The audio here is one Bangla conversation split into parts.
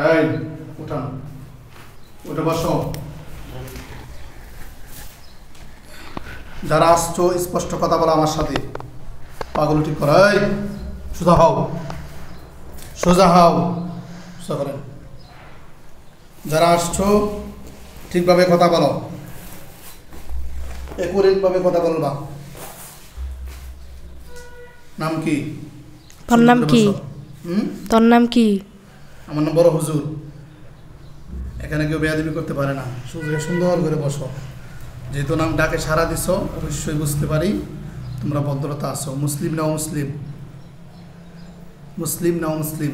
এই উঠান, উঠে বসো। যারা আসছো স্পষ্ট কথা বলো আমার সাথে। পাগুলো ঠিক করো। এই সোজা হও, সোজা হও, সোজা করেন। যারা আসছো ঠিকভাবে কথা বলো, একুরেটভাবে কথা বলবা। নাম কি? তোর নাম কি? তোর নাম কি? আমার নাম বড় হুজুর। এখানে কেউ বেয়াদবি করতে পারে না। সুন্দর করে বসো। যেহেতু নাম ডাকে সারা দিছ, অবশ্যই বুঝতে পারি তোমরা ভদ্রতা আছো। মুসলিম না মুসলিম? মুসলিম না মুসলিম?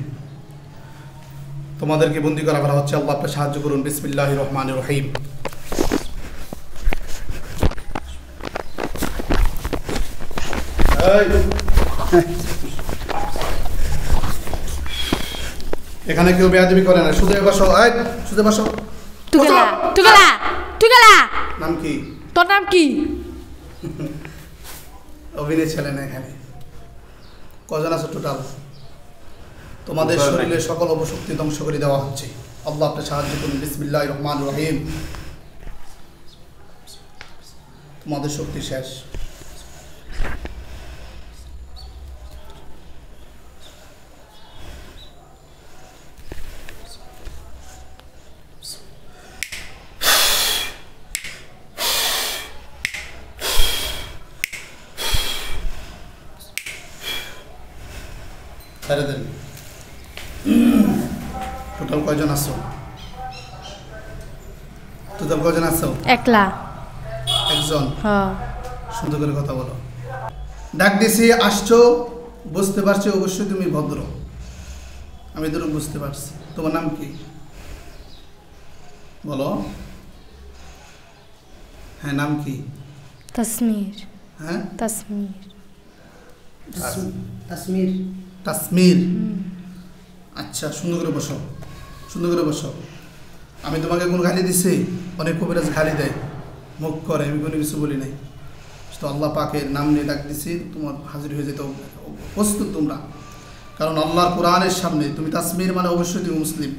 তোমাদেরকে বন্দি করা হচ্ছে। আল্লাহ আপনি সাহায্য করুন। বিসমিল্লাহির রহমানির রহিম। এখানে কেউ বেয়াদবি করে না। সুদে বসো। এই সুদে বসো। নাম কি? তোর নাম কি? অভিনয় ছেলে না। এখানে কজন আছে টোটাল? তোমাদের শরীরে সকল অপশক্তি ধ্বংস করে দেওয়া হচ্ছে। আল্লাহ আপনি সাহায্য করুন। বিসমিল্লাহির রহমানির রহিম। তোমাদের শক্তি শেষ। ছেড়ে দেন। টোটাল কয়জন আছো? টোটাল কয়জন আছো? একলা। একজন? হ্যাঁ। সুন্দর করে কথা বলো। ডাক দিছি, আসছো, বুঝতে পারছি অবশ্যই তুমি ভদ্র। আমি তো বুঝতে পারছি। তোমার নাম কি বলো? হ্যাঁ, নাম কি? তাসমির। হ্যাঁ, তাসমির। তাসমির। তাসমির। আচ্ছা, সুন্দর করে বসো, সুন্দর করে বসো। আমি তোমাকে কোনো গালি দিছি? অনেক কবিরাজ গালি দেয়, মুখ করে। আমি কোনো কিছু বলি নাই। তো আল্লাহ পাকের নাম নিয়ে ডাক দিছি, তোমার হাজির হয়ে যেতে প্রস্তুত তোমরা। কারণ আল্লাহর কোরআনের সামনে তুমি তাসমির মানে অবশ্যই তুমি মুসলিম।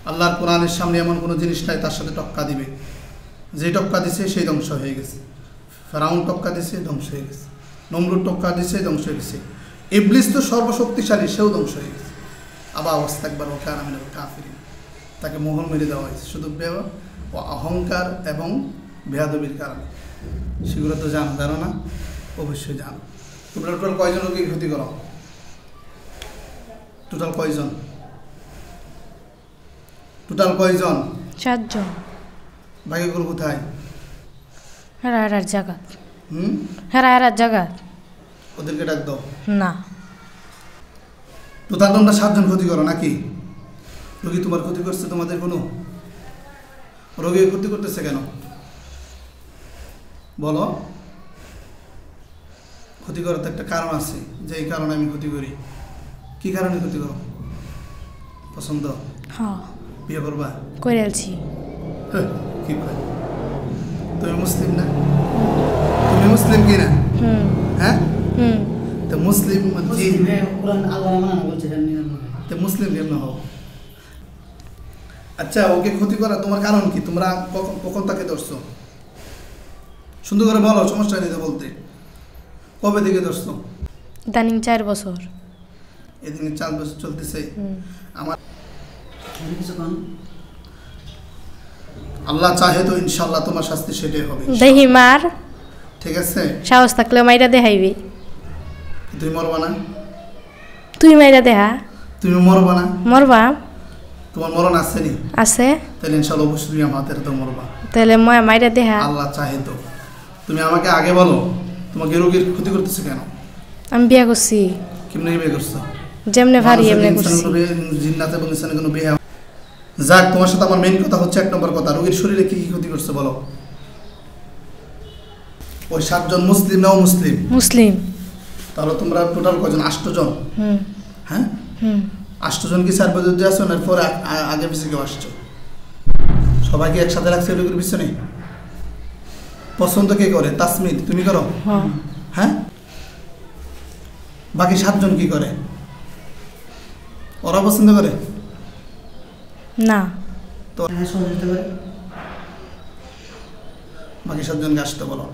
আল্লাহর কোরআনের সামনে এমন কোনো জিনিস নাই তার সাথে টক্কা দিবে। যে টক্কা দিছে সেই ধ্বংস হয়ে গেছে। ফেরাউন টক্কা দিছে, ধ্বংস হয়ে গেছে। নমরুদ টক্কা দিছে, ধ্বংস হয়ে গেছে। ইবলিস তো সর্বশক্তিশালী, সেও ধ্বংস হয়ে গেছে। আবার অবস্থা একবার ওকে আমি কাফিরিন, তাকে মোহন মেরে দেওয়া হয়েছে শুধু ও অহংকার এবং বেয়াদবির কারণে। সেগুলো তো জানো না? অবশ্যই জানো। তোমরা টোটাল কয়জন রোগীর ক্ষতি করো? টোটাল কয়জন? টোটাল কয়জন? 4 জন। বাকিগুলো কোথায়? হেরার জায়গা। হেরার জায়গা। ওদেরকে ডাক দাও। না, টোটাল তোমরা 7 জন ক্ষতি করো নাকি? রোগী তোমার ক্ষতি করছে? তোমাদের কোনো রোগী ক্ষতি করতেছে কেন বলো? ক্ষতি করার তো একটা কারণ আছে, যে এই কারণে আমি ক্ষতি করি। কি কারণে ক্ষতি করো? পছন্দ? হ্যাঁ। বিয়ে করবা? করে আলছি। কি করে? তুমি মুসলিম না? তুমি মুসলিম কি না? হ্যাঁ, তো মুসলিম তো মুসলিম কেমন হও? আচ্ছা, ওকে ক্ষতি করা তোমার কারণ কি? তোমরা কখন তাকে ধরছো? সুন্দর করে বলো, সমস্যা নেই তো বলতে। কবে থেকে ধরছো? ইদানিং 4 বছর। এদিকে 4 বছর চলতেছে। আমার আল্লাহ চাহে তো ইনশাল্লাহ তোমার শাস্তি সেটাই হবে। দেহি মার, ঠিক আছে? সাহস থাকলে মাইরা দেখাইবি। তুমি মরবা না? তুই মাইরা দেহা। তুমি মরবা না? মরবা। তোমার মরণ আছে নি? আছে। তাহলে ইনশাল্লাহ অবশ্যই তুমি আমার হাতের তো মরবা। তাহলে মাইরা দেহা। আল্লাহ চাহে তো। তুমি আমাকে আগে বলো, তোমাকে রোগীর ক্ষতি করতেছে কেন? আমি বিয়া করছি। কেমনে বিয়ে করছো? যেমনে ভারি এমনি করছি। জিন্নাত এবং ইনসানের কোনো বিয়ে। যাক, তোমার সাথে আমার মেইন কথা হচ্ছে 1 নম্বর কথা, রোগীর শরীরে কি কি ক্ষতি করছে বলো? ওই 7 জন মুসলিম না মুসলিম? মুসলিম। তাহলে তোমরা টোটাল কয়জন? 8 জন। হ্যাঁ, 8 জন কি 4 বছর দিয়ে আসো না পরে আগে পিছিয়ে কেউ আসছো? সবাইকে একসাথে রাখছে রোগীর পিছনে? পছন্দ কে করে? তাসমির তুমি করো? হ্যাঁ, বাকি 7 জন কি করে? ওরা পছন্দ করে? না। তো বাকি 7 জনকে আসতে বলো।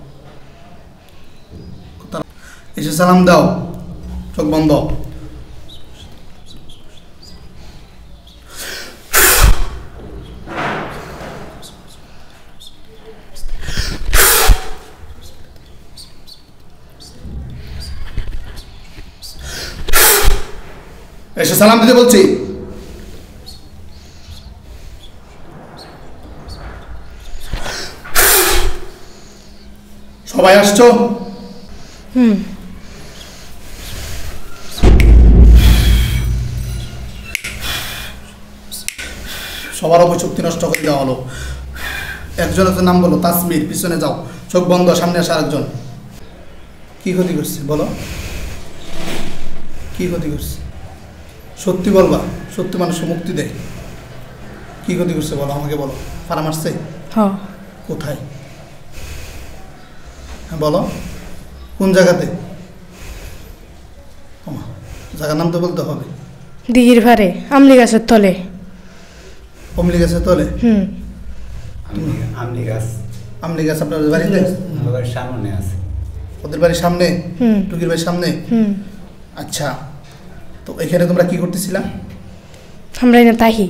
এসে সালাম দাও, চোখ বন্ধ। এসে সালাম দিতে বলছি। সবাই আসছো? সবার উপর শক্তি নষ্ট করে দেওয়া হলো। একজনের নাম বলো, তাসমির, পিছনে যাও, চোখ বন্ধ, সামনে আসে আরেকজন। কি ক্ষতি করছে বলো, কি ক্ষতি করছে? সত্যি বলবা, সত্যি মানুষকে মুক্তি দেয়। কি ক্ষতি করছে বলো, আমাকে বলো। ফারা মারছে? হ্যাঁ। কোথায়? হ্যাঁ বলো, কোন জায়গাতে? জায়গার নাম তো বলতে হবে। দিঘির ভারে, আমলি গাছের তলে। অমলি গাছের তলে? আমলি গাছ। আমলি গাছ আপনাদের বাড়িতে? বাড়ির সামনে আছে। ওদের বাড়ির সামনে? টুকির বাড়ির সামনে? আচ্ছা, তো এখানে তোমরা কি করতেছিলা? আমরা না তাহি।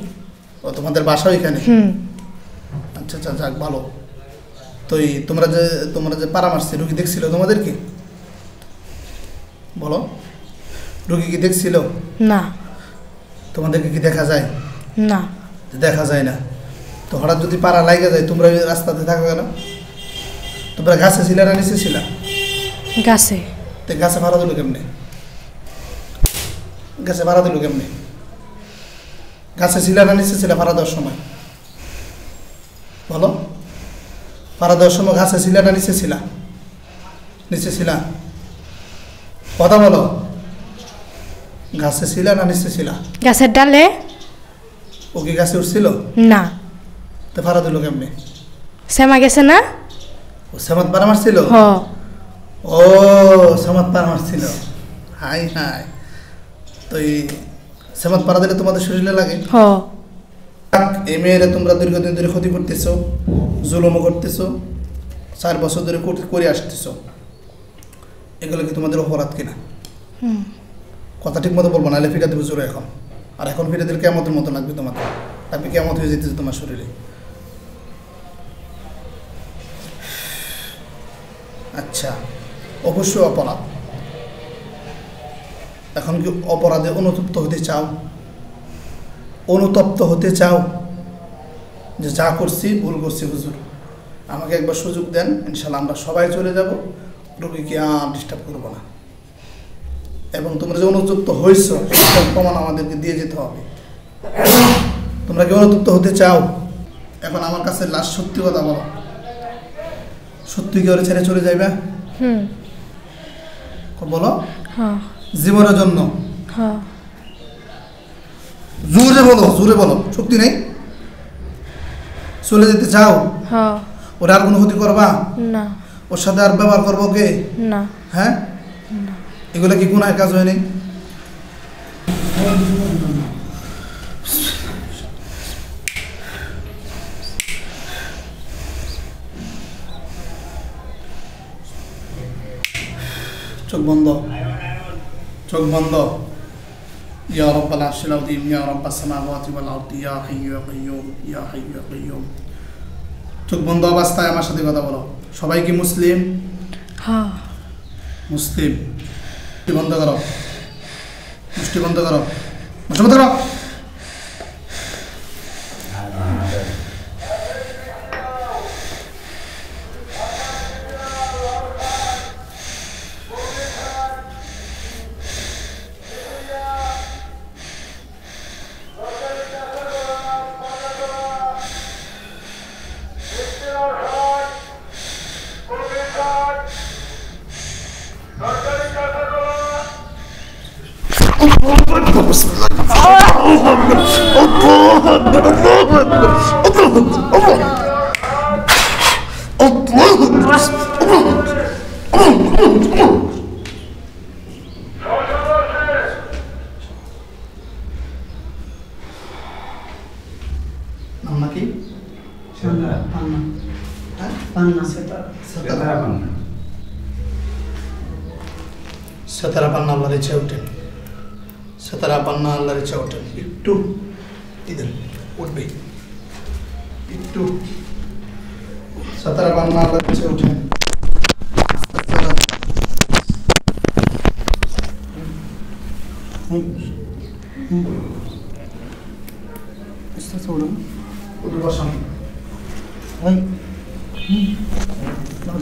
ও, তোমাদের বাসা এখানে? আচ্ছা আচ্ছা, যাক ভালো। তো এই তোমরা যে পাড়া মারছে, রুগী দেখছিল তোমাদেরকে? বলো, রুগী কি দেখছিল? না। তোমাদেরকে কি দেখা যায়? না। দেখা যায় না। তো হঠাৎ যদি পাড়া লাগে যায়, তোমরা ওই রাস্তাতে থাকো কেন? তোমরা গাছে ছিলা না নিচে ছিলা? গাছে। তো গাছে ভাড়া দিল কেমনে? গাছে ভাড়া দিল কেমনে? গাছে ছিলা না নিচে ছিলা ভাড়া দেওয়ার সময়? বলো, ভাড়া দেওয়ার সময় গাছে ছিলা না নিচে ছিলা? নিচে ছিলা? কথা বলো, গাছে ছিলা না নিচে ছিলা? গাছের ডালে। ও কি গাছে উঠছিল? না। তো ভাড়া দিল কেমনে? শ্যামা গেছে না? ও সেমাত পাড়া মারছিল? হ। ও সেমাত পাড়া মারছিল। হাই হাই, তো এই সেমাত পাড়া দিলে তোমাদের শরীরে লাগে? হ। এই মেয়েরা তোমরা দীর্ঘদিন ধরে ক্ষতি করতেছো, জুলুমও করতেছো, 4 বছর ধরে করে আসতেছো। এগুলো কি তোমাদের অপরাধ কিনা? কথা ঠিক মতো বলবো, নাহলে ফিরে দেবো জোরে এখন। আর এখন ফিরে দিলে কেমতের মতো লাগবে তোমাকে, লাগবে কেমত হয়ে যেতেছে তোমার শরীরে। আচ্ছা, অবশ্যই অপরাধ। এখন কি অপরাধে অনুতপ্ত হতে চাও? অনুতপ্ত হতে চাও যে যা করছি ভুল করছি, হুজুর আমাকে একবার সুযোগ দেন, ইনশাল্লাহ আমরা সবাই চলে যাব, রোগীকে আর ডিস্টার্ব করবো না। এবং তোমরা যে অনুতপ্ত হয়েছ সেটার প্রমাণ আমাদেরকে দিয়ে যেতে হবে। তোমরা কি অনুতপ্ত হতে চাও? এখন আমার কাছে লাস্ট সত্যি কথা বলো, সত্যি কি ওরা ছেড়ে চলে যাইবা? বলো, জীবনের জন্য? জোরে বলো, জোরে বলো, শক্তি নেই? চলে যেতে চাও? ওরা আর কোনো ক্ষতি করবা না? ওর সাথে আর ব্যবহার করবো কে? না। হ্যাঁ, এগুলো কি গুনাহের কাজ হয়নি? চোখ বন্ধ, চোখ বন্ধ। ইয়া রাব্বাল আরশিল আযীম, ইয়া রাব্বাস সামাওয়াতি ওয়াল আরদি, ইয়া হাইয়্যু ইয়া কাইয়্যুম, ইয়া হাইয়্যু ইয়া কাইয়্যুম। চোখ বন্ধ অবস্থায় আমার সাথে কথা বলো। সবাই কি মুসলিম? হ্যাঁ। মুসলিম। মুষ্টি বন্ধ করো, মুষ্টি বন্ধ করো, মুষ্টি বন্ধ করো। নাম নাকি? সেতারা পান্না আল্লাহর ইচ্ছা ওঠেন, সেতারা পান্না আল্লাহর ইচ্ছা ওঠেন। একটু ইদেন উঠবে, একটু সেতারা পান্না আল্লাহর ইচ্ছা ওঠেন।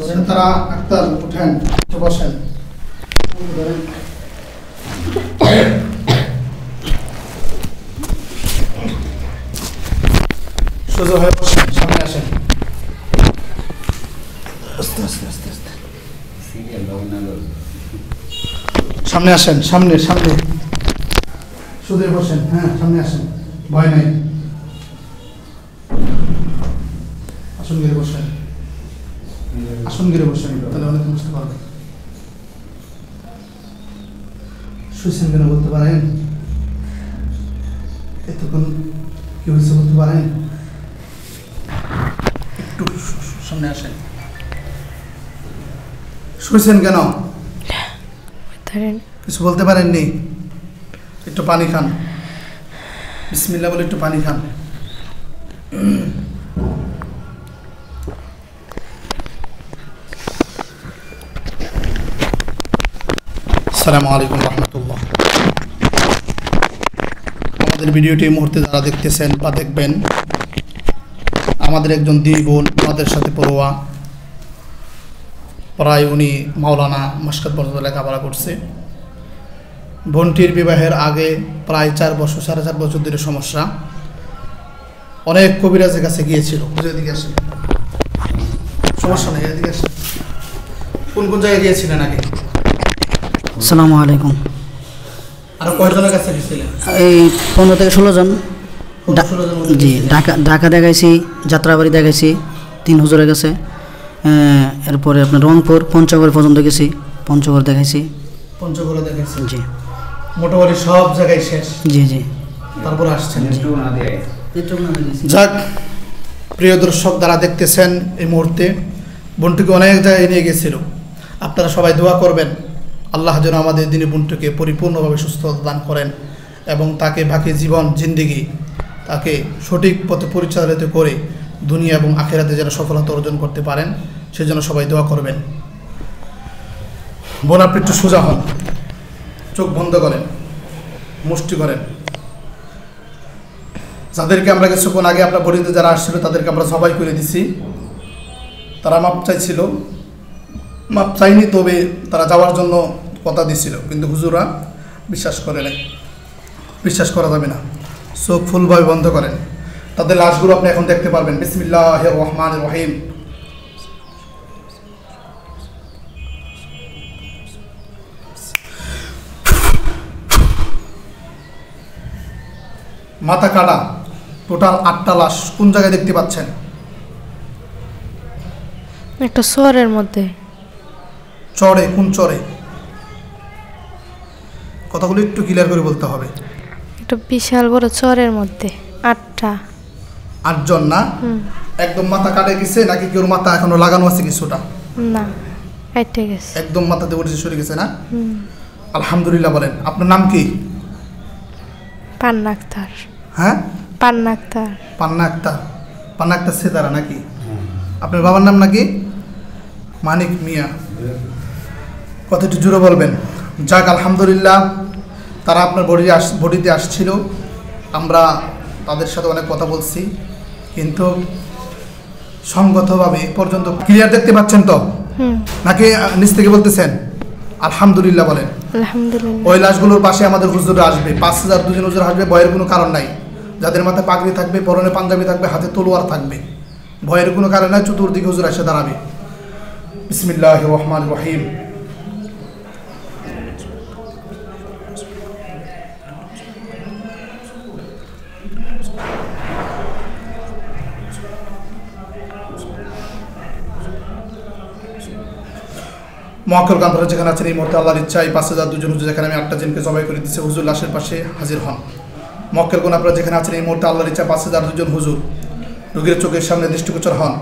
সেতারা আক্তার উঠেন, বসেন। সোজা হয়ে বসেন, সামনে আসেন। আস্তে আস্তে আস্তে আস্তে সামনে আসেন, সামনে সামনে সোজা বসেন। হ্যাঁ, সামনে আসেন, ভয় নাই। আসন গিরে বসেন, আসন গিরে বসেন, তাহলে অনেক বুঝতে পারবেন। শুয়েছেন কেন বলতে পারেন? এতক্ষণ কি হয়েছে বলতে পারেন? একটু সামনে আসেন। শুয়েছেন কেন? কিছু বলতে পারেননি? একটু পানি খান, বিসমিল্লাহ বলে একটু পানি খান। আসসালামু আলাইকুম রহমতুল্লাহ। আমাদের ভিডিওটি এই মুহূর্তে যারা দেখতেছেন বা দেখবেন, আমাদের একজন দিনী বোন আমাদের সাথে পড়ুয়া, প্রায় উনি মাওলানা মাসকাত পর্যন্ত লেখাপড়া করছে। বোনটির বিবাহের আগে প্রায় 4 বছর 4.5 বছর ধরে সমস্যা, অনেক কবিরাজের কাছে গিয়েছিল। এদিকে আসেন, সমস্যা নেই, এদিকে আসেন। কোন কোন জায়গায় গিয়েছিলেন আগে? আসসালামু আলাইকুম। আর কয়জনের কাছে গেছিলেন? এই 15 থেকে 16 জন। জি, ঢাকা দেখাইছি, যাত্রাবাড়ি দেখাইছি 3 হুজুরের কাছে। এরপরে আপনার রংপুর পঞ্চগড় পর্যন্ত গেছি, পঞ্চগড় দেখাইছি। পঞ্চগড়ে দেখাইছি? জি। মোটামুটি সব জায়গায় শেষ? জি জি। তারপরে আসছেন? যাক, প্রিয় দর্শক যারা দেখতেছেন, এই মুহূর্তে বোনটিকে অনেক জায়গায় নিয়ে গেছিল। আপনারা সবাই দোয়া করবেন আল্লাহ যেন আমাদের দিনী বোনটিকে পরিপূর্ণভাবে সুস্থতা দান করেন এবং তাকে বাকি জীবন জিন্দেগি তাকে সঠিক পথে পরিচালিত করে দুনিয়া এবং আখিরাতে যেন সফলতা অর্জন করতে পারেন, সেজন্য সবাই দোয়া করবেন। বোন, আপনি একটু সোজা হন, চোখ বন্ধ করেন, মুষ্টি করেন। যাদেরকে আমরা কিছুক্ষণ আগে আপনার বড়িতে যারা আসছিল তাদেরকে আমরা সবাই করে দিছি। তারা মাপ চাইছিল, মাপ চাইনি, তবে তারা যাওয়ার জন্য কথা দিছিল, কিন্তু হুজুরা বিশ্বাস করে নাই। বিশ্বাস করা যাবে না, চোখ ফুলভাবে বন্ধ করেন। তাদের লাশগুলো আপনি এখন দেখতে পারবেন। বিসমিল্লাহির রহমানির রহিম। মাথা কাটা, টোটাল 8টা লাশ। কোন জায়গায় দেখতে পাচ্ছেন? একটা চরের মধ্যে। চরে? কোন চরে? কথাগুলো একটু ক্লিয়ার করে বলতে হবে। একটা বিশাল বড় চরের মধ্যে 8টা। 8 জন না? একদম মাথা কাটে গেছে নাকি কেউ মাথা এখনো লাগানো আছে কিছুটা? না, কেটে গেছে। একদম মাথাতে উঠে সরে গেছে না? আলহামদুলিল্লাহ বলেন। আপনার নাম কি? পান্না আক্তার। হ্যাঁ, পান্না আক্তার। পান্না আক্তার। পান্না আক্তার সেতারা নাকি? আপনার বাবার নাম নাকি? মানিক মিয়া। কথা একটু জোরে বলবেন। যাক, আলহামদুলিল্লাহ, তারা আপনার বডিতে আসছিল। আমরা তাদের সাথে অনেক কথা বলছি, কিন্তু সঙ্গতভাবে পর্যন্ত ক্লিয়ার দেখতে পাচ্ছেন তো নাকি নিচ থেকে বলতেছেন? আলহামদুলিল্লাহ বলেন। আলহামদুলিল্লাহ। ওই লাশগুলোর পাশে আমাদের হুজুর আসবে, 5000 দুজন হুজুর আসবে। ভয়ের কোনো কারণ নাই। যাদের মাথায় পাগড়ি থাকবে, পরনে পাঞ্জাবি থাকবে, হাতে তলোয়ার থাকবে, ভয়ের কোনো কারণ নাই। চতুর্দিকে হুজুর এসে দাঁড়াবে। বিসমিল্লাহির রহমানির রহিম। মহাকল গান্ধরা যেখানে আছেন এই মুহূর্তে আল্লাহর ইচ্ছায় 5000 দুজন হুজুর, যেখানে আমি 8টা জিনকে জবাই করে দিচ্ছি, হুজুর লাশের পাশে হাজির হন। মক্কেল কোন আপনারা যেখানে আছেন এই মুহূর্তে আল্লাহর ইচ্ছা 5000 দুজন হুজুর রোগীর চোখের সামনে দৃষ্টিগোচর হন।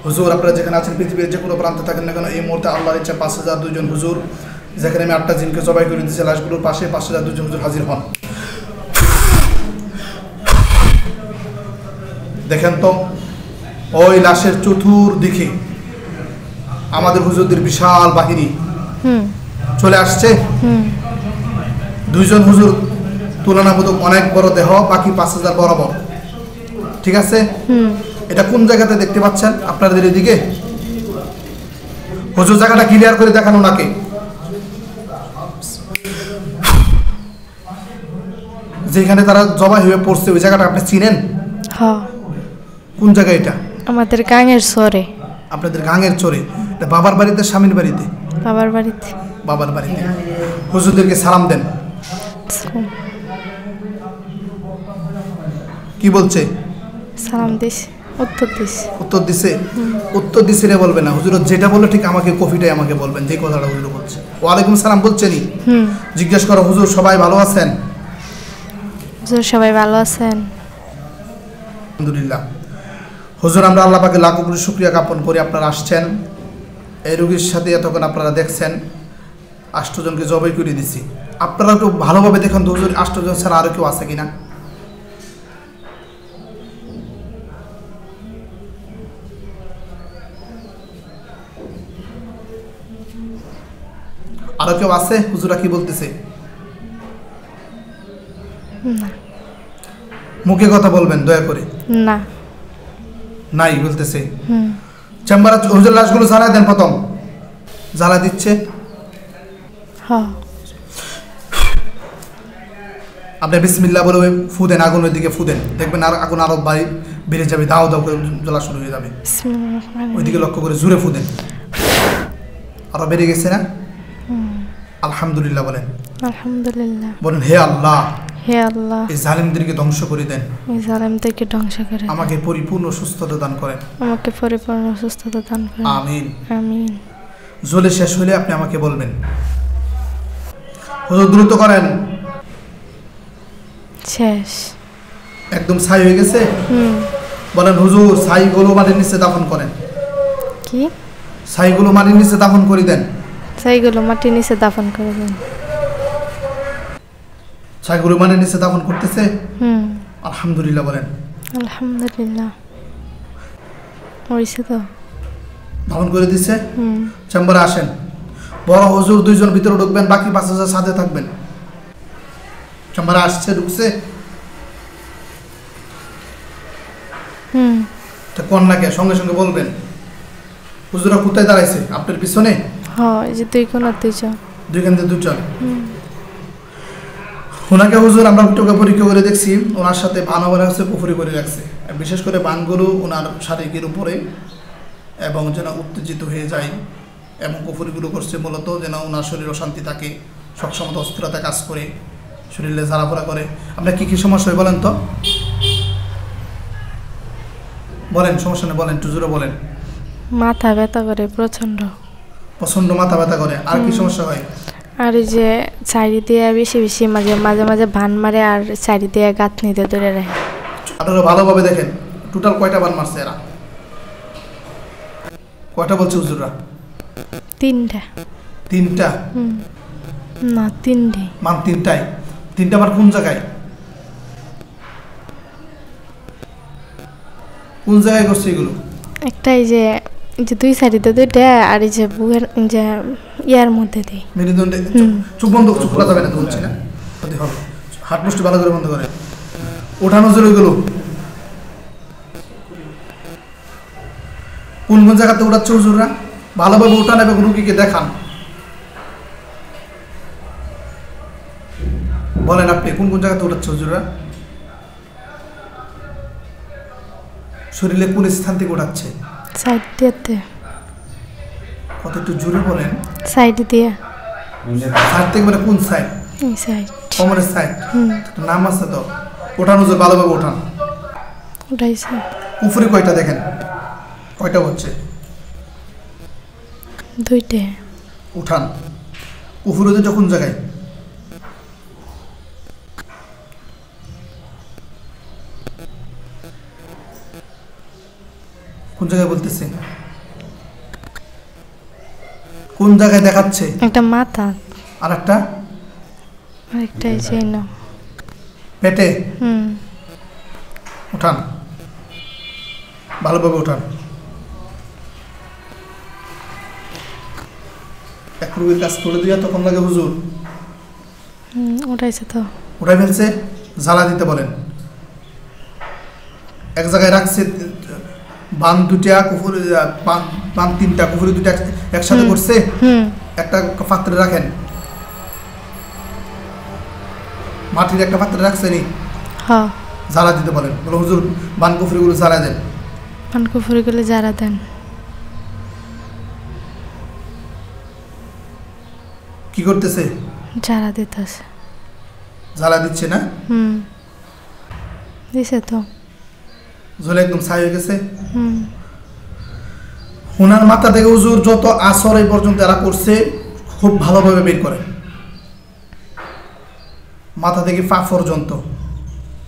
হুজুর আপনারা যেখানে আছেন পৃথিবীর যে কোনো প্রান্তে থাকেন না কেন, এই মুহূর্তে আল্লাহর ইচ্ছা 5002 জন হুজুর, যেখানে আমি 8টা জিনকে জবাই করে দিয়েছি লাশগুলোর পাশে 5002 জন হুজুর হাজির হন। দেখেন তো ওই লাশের চতুর্দিকে আমাদের হুজুরদের বিশাল বাহিনী চলে আসছে। 2 জন হুজুর তুলনামূলক অনেক বড় দেহ, বাকি 5000 বরাবর। ঠিক আছে, এটা কোন জায়গাতে দেখতে পাচ্ছেন? আপনাদের এদিকে হুজুর জায়গাটা ক্লিয়ার করে দেখানো নাকি? যেখানে তারা জবাই হয়ে পড়ছে ওই জায়গাটা আপনি চিনেন? হ্যাঁ। কোন জায়গা এটা? আমাদের গাঙের চরে। আপনাদের গাঙের চরে? এটা বাবার বাড়িতে, স্বামীর বাড়িতে? বাবার বাড়িতে। বাবার বাড়িতে। হুজুরদেরকে সালাম দেন। কি বলছে? সালাম দিস, উত্তর দিস। উত্তর দিছে? উত্তর দিছে রে বলবে না, হুজুর যেটা বললো ঠিক আমাকে কফিটাই আমাকে বলবেন, যে কথাটা হুজুর বলছে। ওয়ালাইকুম সালাম বলছেনই। জিজ্ঞেস করো হুজুর সবাই ভালো আছেন? হুজুর সবাই ভালো আছেন? আলহামদুলিল্লাহ। হুজুর আমরা আল্লাহ পাকে লাখ কোটি শুকরিয়া জ্ঞাপন করি আপনারা আসছেন। এই রোগীর সাথে এতক্ষণ আপনারা দেখছেন 8 জনকে জবাই করে দিছি। আপনারা একটু ভালোভাবে দেখেন তো হুজুর 8 জন ছাড়া আরও কেউ আছে কিনা। আরো কেউ আছে? হুজুরা কি বলতেছে? মুখে কথা বলবেন দয়া করে। না নাই বলতেছে। চেম্বারে হুজুর লাশগুলো জ্বালায় দেন, প্রথম জ্বালা দিচ্ছে। হ্যাঁ। আপনি বিসমিল্লাহ বলে ফু দেন, আগুনের দিকে ফু দেন, দেখবেন আর আগুন আরো বেড়ে যাবে, দাও দাও করে জ্বলা শুরু হয়ে যাবে। ওইদিকে লক্ষ্য করে জুড়ে ফু দেন। আরো বেড়ে গেছে না? আলহামদুলিল্লাহ বলেন। আলহামদুলিল্লাহ বলেন হে আল্লাহ, হে আল্লাহ, এই জালিমদেরকে ধ্বংস করে দেন, এই জালিমদেরকে ধ্বংস করে দেন, আমাকে পরিপূর্ণ সুস্থতা দান করেন, আমাকে পরিপূর্ণ সুস্থতা দান করেন। আমিন আমিন। জ্বলে শেষ হলে আপনি আমাকে বলবেন। হুজুর দ্রুত করেন। শেষ। একদম ছাই হয়ে গেছে? বলেন হুজুর ছাইগুলো মাটির নিচে দাফন করেন। কি? ছাইগুলো মাটির নিচে দাফন করে দেন। ছাইগুলো মাটির নিচে দাফন করে দেন। ছাইগুলো মাটির নিচে দাফন করতেছে? আলহামদুলিল্লাহ বলেন। আলহামদুলিল্লাহ। হয়েছে তো? দাফন করে দিছে? চেম্বারে আসেন। বড় হুজুর 2 জন ভিতরে ঢুকবেন, বাকি 5000 সাথে থাকবেন। চেম্বারে আসছে, ঢুকছে? কন্যাকে সঙ্গে সঙ্গে বলবেন। হুজুরা কোথায় দাঁড়াইছে? আপনার পিছনে? হ্যাঁ, এই যে 2 কোণা 2 জন। 2 কেন্দ্রে 2 জন। ওনাকে হুজুর আমরা টোকা পরীক্ষা করে দেখছি, ওনার সাথে বান ওরা হচ্ছে পুফুরি করে রাখছে, বিশেষ করে বানগুলো ওনার শারীরিকের উপরে, এবং যেন উত্তেজিত হয়ে যায়, এবং পুফুরিগুলো করছে মূলত যেন ওনার শরীর অশান্তি থাকে, সবসময় অস্থিরতা কাজ করে, শরীরে ঝাড়াফোড়া করে। আপনার কী কী সমস্যা হয় বলেন তো? বলেন, সমস্যা নেই, বলেন, একটু জোরে বলেন। মাথা ব্যথা করে প্রচন্ড। প্রচন্ড মাথা ব্যথা করে। আর কি সমস্যা হয়? আর এই যে চারি দিয়ে বেশি বেশি মাঝে মাঝে ভান মারে, আর চারি দিয়ে গাঁথনিতে ধরে রাখে। আপনারা ভালোভাবে দেখেন টোটাল কয়টা বান মারছে এরা? কয়টা বলছে হুজুররা? 3টা। 3টা? না, 3টি। মান 3টাই? 3টা আবার কোন জায়গায়? কোন জায়গায় করছে এগুলো? একটা এই যে 2 সাইডে 2টা, আর এই যে বুকের যে ইয়ার মধ্যে দিই মেরুদণ্ডে। চোখ বন্ধ, চোখ খোলা যাবে না তো বলছি না, হতে হবে। হাত মুষ্টি ভালো করে বন্ধ করে ওঠানো জোরে গেল। কোন কোন জায়গাতে উঠাচ্ছে হুজুররা? ভালোভাবে উঠান এবং রুগীকে দেখান। বলেন আপনি কোন কোন জায়গাতে উঠাচ্ছে হুজুররা? শরীরে কোন স্থান থেকে উঠাচ্ছে? সাইড দিতে। কত একটু জোরে বলেন। সাইড দিয়ে। সাইড থেকে মানে কোন সাইড? এই সাইড। কোমরের সাইড। নাম আছে তো। ওঠান হুজুর, ভালোভাবে ওঠান। উঠাইছে। কুফরি কয়টা দেখেন? কয়টা হচ্ছে? 2টা। উঠান। কুফরি তো কোন জায়গায়? কোন জায়গায় বলতেছে? কোন জায়গায় দেখাচ্ছে? একটা মাথা আর একটা আরেকটা এই যে না পেটে। হুম উঠান, ভালোভাবে উঠান। এক রুগীর কাজ করে দিয়া তখন লাগে হুজুর উঠাইছে তো উঠাই ফেলছে, জ্বালা দিতে বলেন। এক জায়গায় রাখছে বান দুটা কুফুরি, বান তিনটা কুফুরি দুটা একসাথে করছে, একটা পাত্রে রাখেন, মাটির একটা পাত্রে রাখছেনি, হ্যাঁ জ্বালা দিতে বলেন। বলে হুজুর বান কুফুরিগুলো জ্বালা দেন। বান কুফুরিগুলো জ্বালা দেন। কি করতেছে? জ্বালা দিতেছে। জ্বালা দিচ্ছে না? দিছে তো, জ্বলে একদম ছাই হয়ে গেছে। হুম ওনার মাথা থেকে হুজুর যত আসর এই পর্যন্ত এরা করছে খুব ভালোভাবে বের করেন, মাথা থেকে পা পর্যন্ত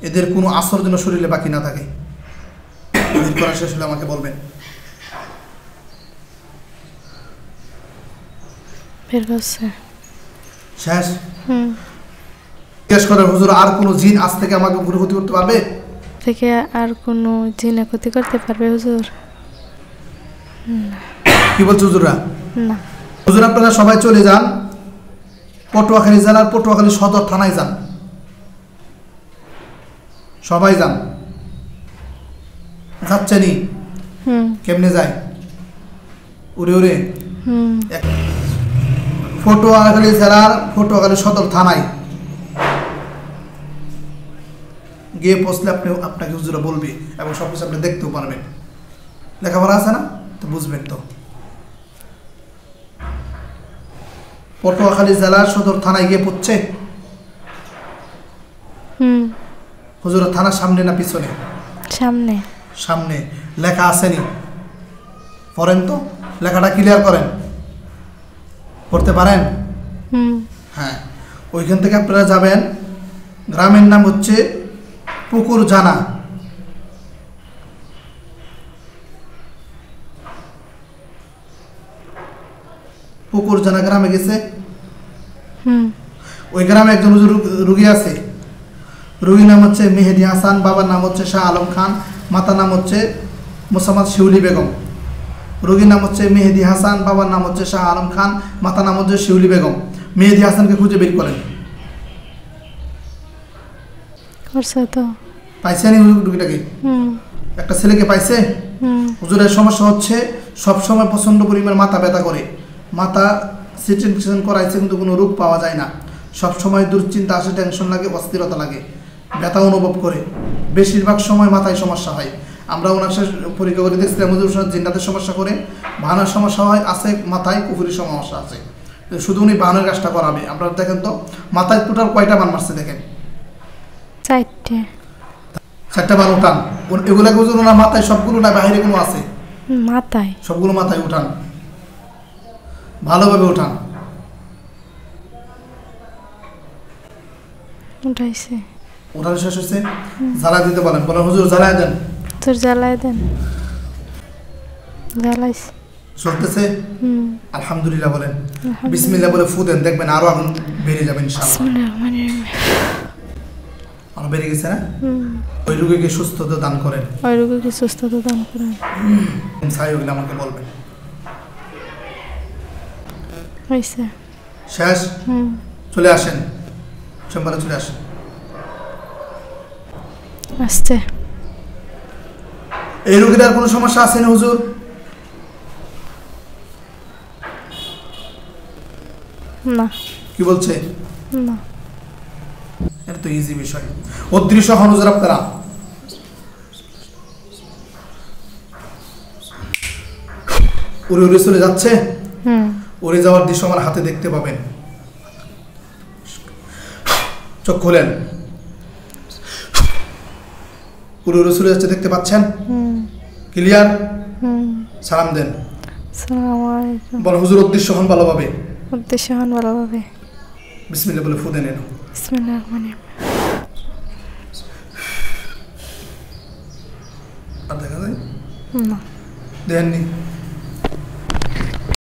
এদের কোনো আসর যেন শরীরে বাকি না থাকে। বের করা শেষ হলে আমাকে বলবেন। বের করছে শেষ? হুম জিজ্ঞেস করেন হুজুর আর কোনো জিন আজ থেকে আমাকে ঘুরে ক্ষতি করতে পারবে? থেকে আর কোনো জিনে ক্ষতি করতে পারবে হুজুর? কি বলছে হুজুররা? না। হুজুর আপনারা সবাই চলে যান পটুয়াখালী জেলার পটুয়াখালী সদর থানায় যান, সবাই যান। যাচ্ছেনি? কেমনে যায়? উড়ে উড়ে। পটুয়াখালী জেলার পটুয়াখালী সদর থানায় গিয়ে পৌঁছলে আপনাকে হুজুরা বলবে এবং সব কিছু আপনি দেখতেও পারবেন। লেখাপড়া আছে না? তো বুঝবেন তো। পটুয়াখালী জেলার সদর থানায় গিয়ে পড়ছে। হুজুরা থানার সামনে না পিছনে? সামনে। সামনে। লেখা আসেনি? পড়েন তো, লেখাটা ক্লিয়ার করেন। পড়তে পারেন? হ্যাঁ, ওইখান থেকে আপনারা যাবেন। গ্রামের নাম হচ্ছে পুকুর জানা। পুকুর জানা গ্রামে গেছে। ওই গ্রামে একজন রুগী আছে। রুগীর নাম হচ্ছে মেহেদি হাসান, বাবার নাম হচ্ছে শাহ আলম খান, মাতার নাম হচ্ছে মোসাম্মদ শিউলি বেগম। রোগীর নাম হচ্ছে মেহেদি হাসান, বাবার নাম হচ্ছে শাহ আলম খান, মাতার নাম হচ্ছে শিউলি বেগম। মেহেদি হাসানকে খুঁজে বের করেন। পাইছেন রুগীটাকে? একটা ছেলেকে পাইছে। হুজুরের সমস্যা হচ্ছে সবসময় প্রচন্ড পরিমাণ মাথা ব্যথা করে, মাথা সিটি স্ক্যান করাইছে কিন্তু কোনো রোগ পাওয়া যায় না। সবসময় দুশ্চিন্তা আসে, টেনশন লাগে, অস্থিরতা লাগে, ব্যথা অনুভব করে। বেশিরভাগ সময় মাথায় সমস্যা হয়। আমরা ওনার সাথে পরীক্ষা করে দেখছিলাম হুজুর জিন্নাতের সমস্যা করে, বাহানার সমস্যা হয় আছে, মাথায় কুফুরির সমস্যা আছে। শুধু উনি বাহানের কাজটা করাবে। আপনারা দেখেন তো মাথায় টোটাল কয়টা বান মারছে দেখেন? 4টে। 4টা বান উঠান। এগুলা হুজুর ওনার মাথায় সবগুলো না বাইরে কোনো আছে? মাথায়। সবগুলো মাথায় উঠান, ভালোভাবে উঠান। উঠাইছে। উঠানো শেষ হয়েছে? জ্বালা দিতে বলেন। বলেন হুজুর জ্বালায় দেন। তোর জ্বালায় দেন। জ্বালাইছে। চলতেছে? আলহামদুলিল্লাহ বলেন। বিসমিল্লাহ বলে ফু দেন, দেখবেন আরো আগুন বেড়ে যাবে ইনশাআল্লাহ। আরো বেড়ে গেছে না? ওই রোগীকে সুস্থতা দান করেন। ওই রোগীকে সুস্থতা দান করেন। ছাই হইলে আমাকে বলবেন। হয়েছে। শেষ? চলে আসেন, চেম্বারে চলে আসেন। আসছে। এই রোগীর আর কোনো সমস্যা আছে না হুজুর? না। কি বলছে? না। এটা তো ইজি বিষয়। অদৃশ্য হন হুজুর আপনারা। উড়ে উড়ে চলে যাচ্ছে। উড়ে যাওয়ার দৃশ্য আমার হাতে দেখতে পাবেন। চোখ খোলেন। উড়ে উড়ে চলে যাচ্ছে, দেখতে পাচ্ছেন? ক্লিয়ার? সালাম দেন। আসসালামু আলাইকুম। বল হুজুর অদৃশ্য হন ভালোভাবে। অদৃশ্য হন ভালোভাবে। বিসমিল্লাহ বলে ফু দেন। বিসমিল্লাহির রহমানির রহিম। আর দেখা যায় না। দেননি